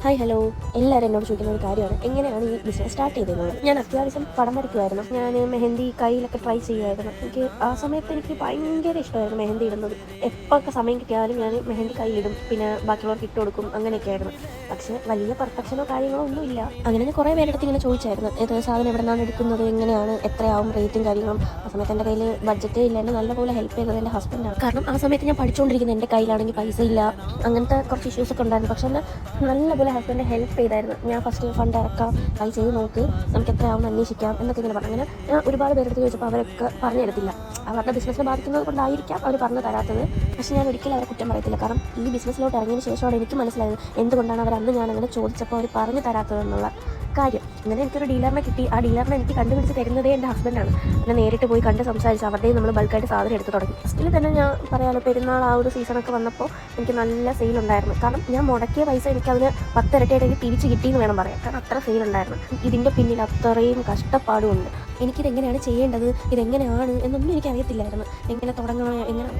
Hi hello, എല്ലാവരും എന്നോട് ചോദിക്കുന്ന ഒരു കാര്യമാണ് എങ്ങനെയാണ് ഈ ബിസിനസ് സ്റ്റാർട്ട് ചെയ്തതെന്നുള്ളത്. ഞാൻ അത്യാവശ്യം പടം വരയ്ക്കുമായിരുന്നു. ഞാൻ മെഹന്തി കയ്യിലൊക്കെ ട്രൈ ചെയ്യുമായിരുന്നു. എനിക്ക് ആ സമയത്ത് എനിക്ക് ഭയങ്കര ഇഷ്ടമായിരുന്നു മെഹന്തി ഇടുന്നത്. എപ്പോഴൊക്കെ സമയം കിട്ടിയാലും ഞാൻ മെഹന്തി കയ്യിലിടും, പിന്നെ ബാക്കിയുള്ളവർക്ക് ഇട്ട് കൊടുക്കും, അങ്ങനെയൊക്കെ ആയിരുന്നു. പക്ഷേ വലിയ പെർഫെക്ഷനോ കാര്യങ്ങളോ ഒന്നും ഇല്ല. അങ്ങനെ ഞാൻ കുറേ പേരെടുത്ത് ഇങ്ങനെ ചോദിച്ചായിരുന്നു, ഏത് സാധനം എവിടെ നിന്നാണ് എടുക്കുന്നത്, എങ്ങനെയാണ്, എത്രയാവും റേറ്റും കാര്യങ്ങളും. ആ സമയത്ത് എൻ്റെ കയ്യിൽ ബഡ്ജറ്റേ ഇല്ല. എന്നെ നല്ലപോലെ ഹെൽപ്പ് ചെയ്തത് എൻ്റെ ഹസ്ബൻഡാണ്. കാരണം ആ സമയത്ത് ഞാൻ പഠിച്ചുകൊണ്ടിരിക്കുന്നത്, എൻ്റെ കയ്യിലാണെങ്കിൽ പൈസ ഇല്ല, അങ്ങനത്തെ കുറച്ച് ഇഷ്യൂസൊക്കെ ഉണ്ടായിരുന്നു. പക്ഷേ എന്നെ നല്ലപോലെ ഹസ്ബൻഡ് ഹെൽപ്പ് ചെയ്തായിരുന്നു. ഞാൻ ഫസ്റ്റ് ഫണ്ട് ഇറക്കാം, ട്രൈ ചെയ്ത് നോക്ക്, നമുക്ക് എത്രയാവും അന്വേഷിക്കാം എന്നൊക്കെ ഇങ്ങനെ പറഞ്ഞു. അങ്ങനെ ഞാൻ ഒരുപാട് പേരെടുത്ത് ചോദിച്ചപ്പോൾ അവരൊക്കെ പറഞ്ഞു തരത്തില്ല. അവരുടെ ബിസിനസ്സിനെ ബാധിക്കുന്നത് കൊണ്ടായിരിക്കാം അവർ പറഞ്ഞു തരാത്തത്. പക്ഷേ ഞാൻ ഒരിക്കലും അവരെ കുറ്റം പറയത്തില്ല. കാരണം ഈ ബിസിനസ്സിലോട്ട് ഇറങ്ങിയതിന് ശേഷമാണ് എനിക്ക് മനസ്സിലായത് എന്തുകൊണ്ടാണ് അവർ അന്ന് ഞാനങ്ങനെ ചോദിച്ചപ്പോൾ അവർ പറഞ്ഞു തരാത്തതെന്നുള്ള കാര്യം. അങ്ങനെ എനിക്കൊരു ഡീലറിനെ കിട്ടി. ആ ഡീലറിനെ എനിക്ക് കണ്ടുപിടിച്ച് തരുന്നതേ എൻ്റെ ഹസ്ബൻഡാണ്. പിന്നെ നേരിട്ട് പോയി കണ്ട് സംസാരിച്ച് അവരുടെയും നമ്മൾ ബൾക്കായിട്ട് സാധനം എടുത്ത് തുടങ്ങി. ഫസ്റ്റിൽ തന്നെ ഞാൻ പറയാമല്ലോ, പെരുന്നാൾ ആ ഒരു സീസണൊക്കെ വന്നപ്പോൾ എനിക്ക് നല്ല സെയിലുണ്ടായിരുന്നു. കാരണം ഞാൻ മുടക്കിയ പൈസ എനിക്കതിന് 10 ഇരട്ടിയായിട്ട് തിരിച്ച് കിട്ടിയെന്ന് വേണം പറയാം. കാരണം അത്ര സെയിലുണ്ടായിരുന്നു. ഇതിൻ്റെ പിന്നിൽ അത്രയും കഷ്ടപ്പാടുമുണ്ട്. എനിക്കിതെങ്ങനെയാണ് ചെയ്യേണ്ടത്, ഇതെങ്ങനെയാണ് എന്നൊന്നും എനിക്കറിയത്തില്ലായിരുന്നു. എങ്ങനെ തുടങ്ങണം,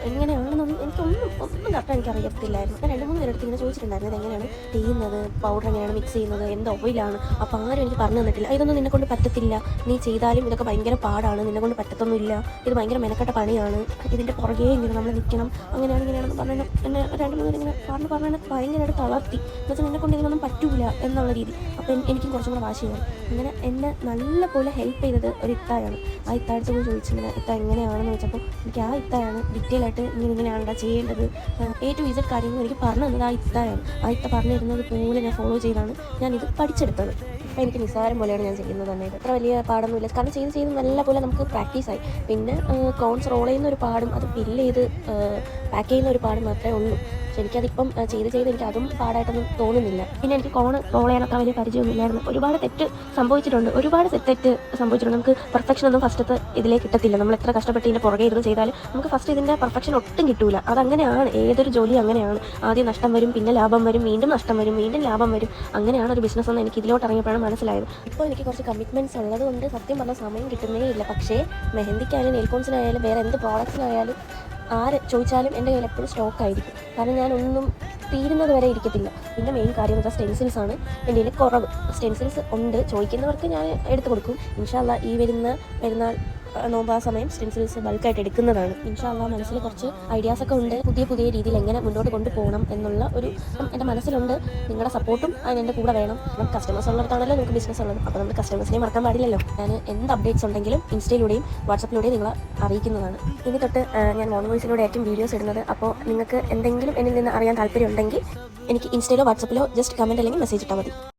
എങ്ങനെയാണെന്നൊന്നും ഒന്നും കറക്റ്റ് എനിക്കറിയത്തില്ലായിരുന്നു. ഞാൻ 2-3 പേരെടുത്ത് ഇങ്ങനെ ചോദിച്ചിട്ടുണ്ടായിരുന്നു, ഇതെങ്ങനെയാണ് ചെയ്യുന്നത്, പൗഡർ എങ്ങനെയാണ് മിക്സ് ചെയ്യുന്നത്, എന്ത് ഓയിലാണ്. അപ്പോൾ ആരും എനിക്ക് പറഞ്ഞു തന്നിട്ടില്ല. ഇതൊന്നും നിന്നെക്കൊണ്ട് പറ്റത്തില്ല, നീ ചെയ്താലും ഇതൊക്കെ ഭയങ്കര പാടാണ്, നിന്നെക്കൊണ്ട് പറ്റത്തൊന്നുമില്ല, ഇത് ഭയങ്കര മെനക്കെട്ട പണിയാണ്, ഇതിൻ്റെ പുറകെ ഇങ്ങനെ നമ്മൾ നിൽക്കണം, അങ്ങനെയാണ് ഇങ്ങനെയാണെന്ന് പറഞ്ഞു എന്നെ 2-3 പേര് ഇങ്ങനെ പറഞ്ഞ് ഭയങ്കരമായിട്ട് തളർത്തി. എന്നുവെച്ചാൽ നിന്നെക്കൊണ്ട് ഇതിനൊന്നും പറ്റൂല എന്നുള്ള രീതി. അപ്പോൾ എനിക്കും കുറച്ചും കൂടെ വാശി വരും. അങ്ങനെ എന്നെ നല്ലപോലെ ഹെൽപ്പ് ചെയ്തത് ഒരു ഇത്തായാണ്. ആ ഇത്താഴ്ച പോയി ചോദിച്ചിങ്ങനെ ഇത്ത എങ്ങനെയാണെന്ന് വെച്ചപ്പോൾ എനിക്ക് ആ ഇത്തായാണ് ഡീറ്റെയിൽ ആയിട്ട് ഇങ്ങനെയാണോ ചെയ്യേണ്ടത്, A to Z കാര്യങ്ങൾ എനിക്ക് പറഞ്ഞു തന്നത് ആ ഇത്തായാണ്. ആ ഇത്ത പറഞ്ഞു തരുന്നത് പോലെ ഞാൻ ഫോളോ ചെയ്താണ് ഞാനിത് പഠിച്ചെടുത്തത്. അപ്പോൾ എനിക്ക് നിസ്സാരം പോലെയാണ് ഞാൻ ചെയ്യുന്നത് തന്നെ. ഇത് അത്ര വലിയ പാടൊന്നുമില്ല. കാരണം ചെയ്ത് നല്ല പോലെ നമുക്ക് പ്രാക്ടീസായി. പിന്നെ കോൺസ് റോൾ ചെയ്യുന്ന ഒരു പാടും അത് ഫില്ല് ചെയ്ത് പാക്ക് ചെയ്യുന്ന ഒരു പാടും മാത്രമേ ഉള്ളൂ. പക്ഷെ എനിക്കതിപ്പം ചെയ്ത് എനിക്ക് അതും പാടായിട്ടൊന്നും തോന്നുന്നില്ല. പിന്നെ എനിക്ക് കോൺ റോൾ ചെയ്യാൻ അത്ര വലിയ പരിചയമൊന്നുമില്ലായിരുന്നു. ഒരുപാട് തെറ്റ് സംഭവിച്ചിട്ടുണ്ട്. നമുക്ക് പെർഫെക്ഷൻ ഒന്നും ഫസ്റ്റത്തെ ഇതിലേക്ക് കിട്ടത്തില്ല. നമ്മൾ എത്ര കഷ്ടപ്പെട്ട് ഇതിൻ്റെ പുറകെ ഇരുന്ന് ചെയ്താലും നമുക്ക് ഫസ്റ്റ് ഇതിൻ്റെ പെർഫെക്ഷൻ ഒട്ടും കിട്ടൂല. അതങ്ങനെയാണ്, ഏതൊരു ജോലി അങ്ങനെയാണ്. ആദ്യം നഷ്ടം വരും, പിന്നെ ലാഭം വരും, വീണ്ടും നഷ്ടം വരും, വീണ്ടും ലാഭം വരും. അങ്ങനെയാണ് ഒരു ബിസിനസ് എന്ന് എനിക്ക് ഇതിലോട്ട് ഇറങ്ങിയപ്പോഴാണ് മനസ്സിലായത്. ഇപ്പോൾ എനിക്ക് കുറച്ച് കമ്മിറ്റ്മെൻറ്റ്സ് ഉള്ളത് കൊണ്ട് സത്യം പറഞ്ഞാൽ സമയം കിട്ടുന്നേ ഇല്ല. പക്ഷേ മെഹന്തിക്കായാലും നെയിൽ കോൺസിനായാലും വേറെ എന്ത് പ്രോഡക്ട്സിനായാലും ആര് ചോദിച്ചാലും എൻ്റെ കയ്യിൽ എപ്പോഴും സ്റ്റോക്ക് ആയിരിക്കും. കാരണം ഞാനൊന്നും തീരുന്നത് വരെ ഇരിക്കത്തില്ല. പിന്നെ മെയിൻ കാര്യം എന്ന് വെച്ചാൽ സ്റ്റെൻസിൽസാണ് എൻ്റെ കയ്യിൽ കുറവ്. സ്റ്റെൻസിൽസ് ഉണ്ട്, ചോദിക്കുന്നവർക്ക് ഞാൻ എടുത്തു കൊടുക്കും. ഇൻഷാ അല്ലാ ഈ വരുന്ന പെരുന്നാൾ നോമ്പ് ആ സമയം സ്റ്റെൻസിൽസ് ബൾക്കായിട്ട് എടുക്കുന്നതാണ്. ഇൻഷാ അല്ലാ മനസ്സിൽ കുറച്ച് ഐഡിയാസൊക്കെ ഉണ്ട്. പുതിയ രീതിയിൽ എങ്ങനെ മുന്നോട്ട് കൊണ്ടുപോകണം എന്നുള്ള ഒരു എൻ്റെ മനസ്സിലുണ്ട്. നിങ്ങളുടെ സപ്പോർട്ടും അതിൻ്റെ കൂടെ വേണം. നമുക്ക് കസ്റ്റമേഴ്സ് ഉള്ളിടത്താണല്ലോ നമുക്ക് ബിസിനസ് ഉള്ളത്. അപ്പോൾ നമ്മൾ കസ്റ്റമേഴ്സിനെ മറക്കാൻ പാടില്ലല്ലോ. ഞാൻ എന്ത് അപ്ഡേറ്റ്സ് ഉണ്ടെങ്കിലും ഇൻസ്റ്റയിലൂടെയും വാട്സപ്പിലൂടെയും നിങ്ങളെ അറിയിക്കുന്നതാണ്. ഇനി തൊട്ട് ഞാൻ മോൺ വോയിസിലൂടെ ആയിരിക്കും വീഡിയോസ് ഇടുന്നത്. അപ്പോൾ നിങ്ങൾക്ക് എന്തെങ്കിലും എന്നിൽ നിന്ന് അറിയാൻ താല്പര്യം ഉണ്ടെങ്കിൽ എനിക്ക് ഇൻസ്റ്റയിലോ വാട്സപ്പിലോ ജസ്റ്റ് കമൻറ്റ് അല്ലെങ്കിൽ മെസ്സേജ് ഇട്ടാൽ മതി.